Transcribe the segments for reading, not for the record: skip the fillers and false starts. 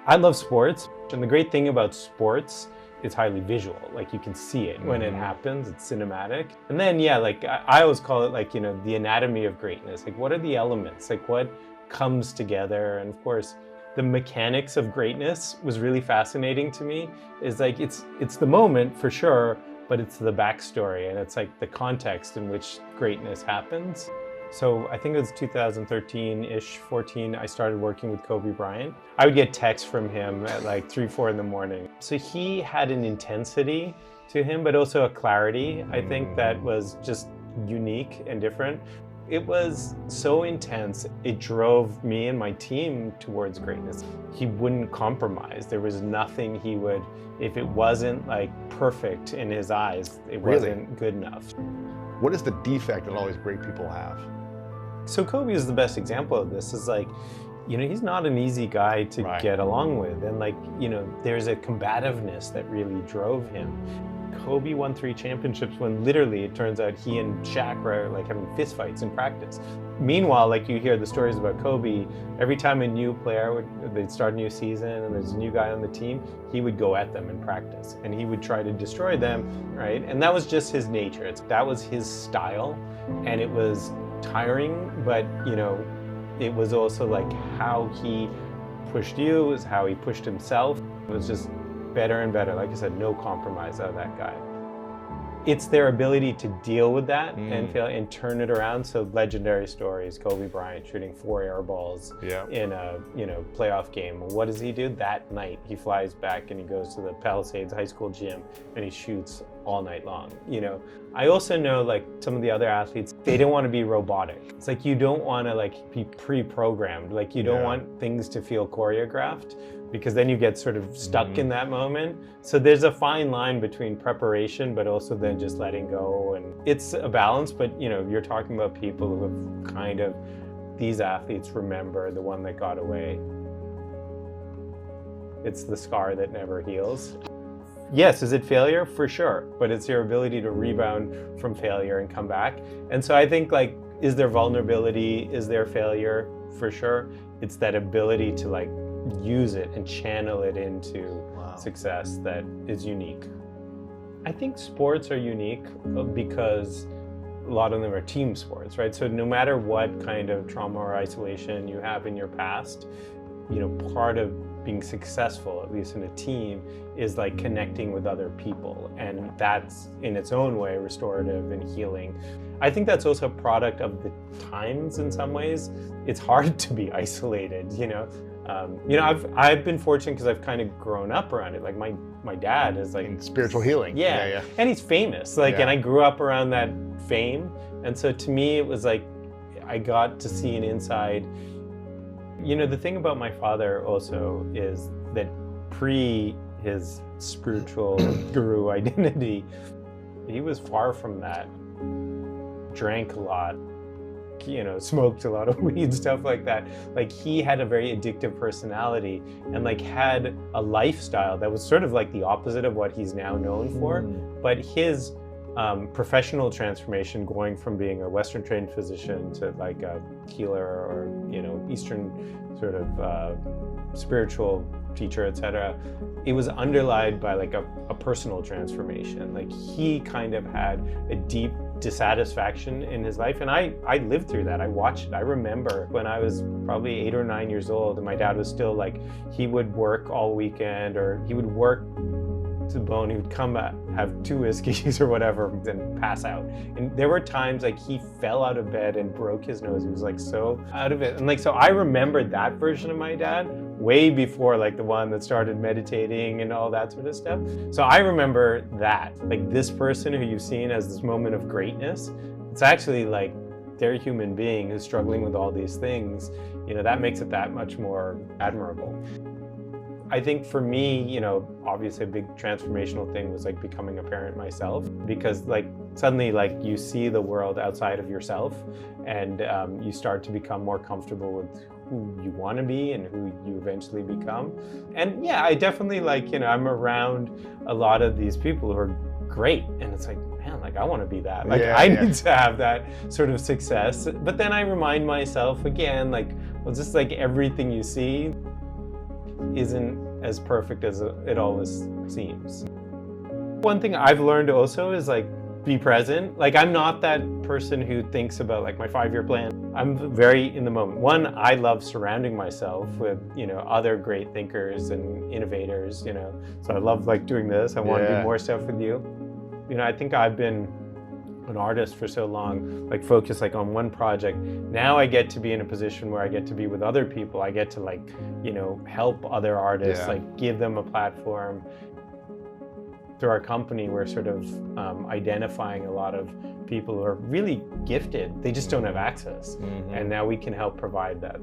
I love sports, and the great thing about sports, it's highly visual. Like you can see it when it happens, it's cinematic. And then, yeah, like I always call it like, the anatomy of greatness. Like what are the elements? Like what comes together? And of course, the mechanics of greatness was really fascinating to me. Is like, it's the moment for sure, but it's the backstory and it's like the context in which greatness happens. So I think it was 2013-ish, 14, I started working with Kobe Bryant. I would get texts from him at like 3, 4 in the morning. So he had an intensity to him, but also a clarity, I think, that was just unique and different. It was so intense, it drove me and my team towards greatness. He wouldn't compromise. There was nothing he would, if it wasn't like perfect in his eyes, it wasn't good enough. What is the defect that all these great people have? So Kobe is the best example of this. Is like, he's not an easy guy to get along with. And like, there's a combativeness that really drove him. Kobe won 3 championships when literally it turns out he and Shaq were like having fistfights in practice. Meanwhile, like you hear the stories about Kobe, every time a new player they'd start a new season and there's a new guy on the team, he would go at them in practice and he would try to destroy them, right? And that was just his nature. That was his style, and it was tiring, but it was also like how he pushed you, was how he pushed himself. It was just better and better. Like I said, no compromise out of that guy. It's their ability to deal with that and fail and turn it around. So legendary stories, Kobe Bryant shooting 4 air balls in a playoff game. What does he do that night? He flies back and he goes to the Palisades High School gym and he shoots all night long. I also know like some of the other athletes, they don't want to be robotic. It's like you don't want to like be pre-programmed. Like you don't want things to feel choreographed, because then you get sort of stuck in that moment. So there's a fine line between preparation, but also then just letting go. And it's a balance, but you're talking about people who have kind of, these athletes remember the one that got away. It's the scar that never heals. Yes, is it failure? For sure, but it's your ability to rebound from failure and come back. And so I think like, is there vulnerability? Is there failure? For sure. It's that ability to like, use it and channel it into success that is unique. I think sports are unique because a lot of them are team sports, right? So no matter what kind of trauma or isolation you have in your past, part of being successful, at least in a team, is like connecting with other people. And that's in its own way restorative and healing. I think that's also a product of the times in some ways. It's hard to be isolated, I've been fortunate because I've kind of grown up around it. Like my dad is like in spiritual healing. Yeah. And he's famous. And I grew up around that fame. And so to me, it was like I got to see an inside. The thing about my father also is that pre his spiritual guru identity, he was far from that. Drank a lot. Smoked a lot of weed, stuff like that. Like he had a very addictive personality and like had a lifestyle that was sort of like the opposite of what he's now known for. But his professional transformation, going from being a Western trained physician to like a healer or Eastern sort of spiritual teacher, etc., it was underlined by like a personal transformation. Like he kind of had a deep dissatisfaction in his life, and I lived through that. I watched it. I remember when I was probably 8 or 9 years old and my dad was still like, he would work all weekend, or he would work to the bone. He would come back, have 2 whiskeys or whatever, then pass out. And there were times like he fell out of bed and broke his nose. He was like so out of it. And like, so I remember that version of my dad way before like the one that started meditating and all that sort of stuff. So I remember that, like this person who you've seen as this moment of greatness, it's actually like they're a human being who's struggling with all these things. That makes it that much more admirable. I think for me, obviously a big transformational thing was like becoming a parent myself, because like suddenly like you see the world outside of yourself, and you start to become more comfortable with who you want to be and who you eventually become. And yeah, I definitely like, I'm around a lot of these people who are great, and it's like, man, like I want to be that. Like I need to have that sort of success. But then I remind myself again, like, well, just like everything you see, isn't as perfect as it always seems. One thing I've learned also is like, be present. Like, I'm not that person who thinks about like my 5-year plan. I'm very in the moment. One, I love surrounding myself with, other great thinkers and innovators, so I love like doing this. I want to do more stuff with you. I think I've been an artist for so long, like focused like on one project. Now I get to be in a position where I get to be with other people. I get to like, help other artists, like give them a platform. Through our company, we're sort of identifying a lot of people who are really gifted. They just don't have access. And now we can help provide that.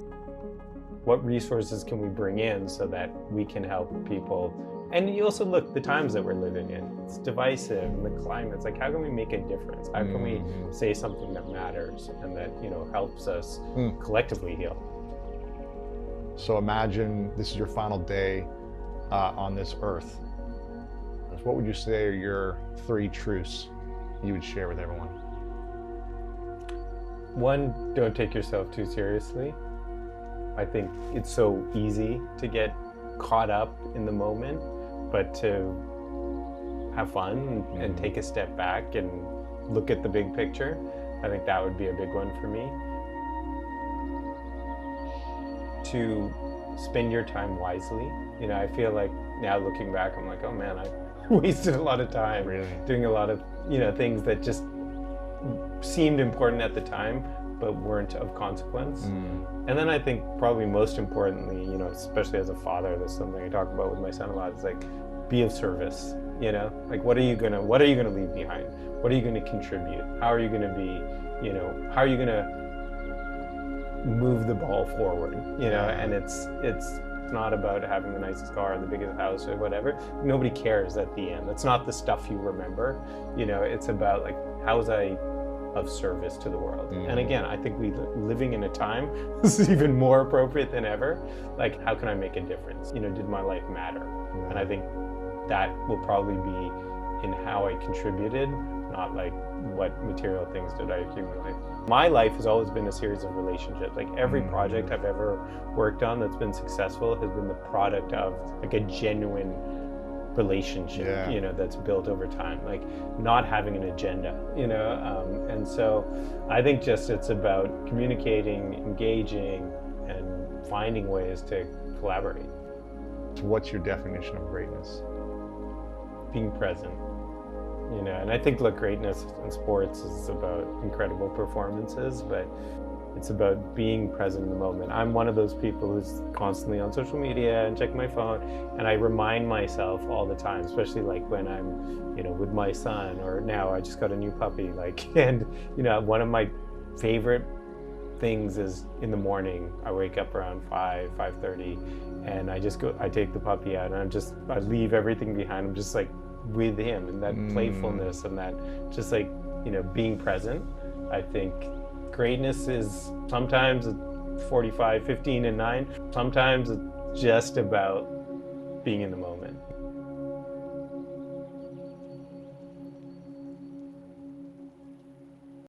What resources can we bring in so that we can help people? And you also look the times that we're living in. It's divisive, and the climate's like, how can we make a difference? How can we say something that matters and that helps us collectively heal? So imagine this is your final day on this earth. What would you say are your 3 truths you would share with everyone? One, don't take yourself too seriously. I think it's so easy to get caught up in the moment, but to have fun and take a step back and look at the big picture, I think that would be a big one for me. To spend your time wisely. I feel like now looking back, I'm like, oh man, I wasted a lot of time doing a lot of things that just seemed important at the time but weren't of consequence. And then I think probably most importantly, especially as a father, that's something I talk about with my son a lot, is like, be of service. Like, what are you gonna leave behind? What are you gonna contribute? How are you gonna be, how are you gonna move the ball forward? And it's not about having the nicest car or the biggest house or whatever. Nobody cares at the end. That's not the stuff you remember. It's about like, how was I of service to the world? And again, I think living in a time, this is even more appropriate than ever. Like, how can I make a difference? Did my life matter? And I think that will probably be in how I contributed, not like what material things did I accumulate. My life has always been a series of relationships. Like, every project I've ever worked on that's been successful has been the product of like a genuine relationship, that's built over time, like not having an agenda, and so I think just it's about communicating, engaging, and finding ways to collaborate. So what's your definition of greatness? Being present. And I think, look, greatness in sports is about incredible performances, but it's about being present in the moment. I'm one of those people who's constantly on social media and check my phone, and I remind myself all the time, especially like when I'm, with my son, or now I just got a new puppy, like, and one of my favorite things is in the morning, I wake up around 5:30, and I take the puppy out, and I leave everything behind. I'm just like with him, and that playfulness and that just like, being present. I think greatness is sometimes 45, 15, and 9. Sometimes it's just about being in the moment.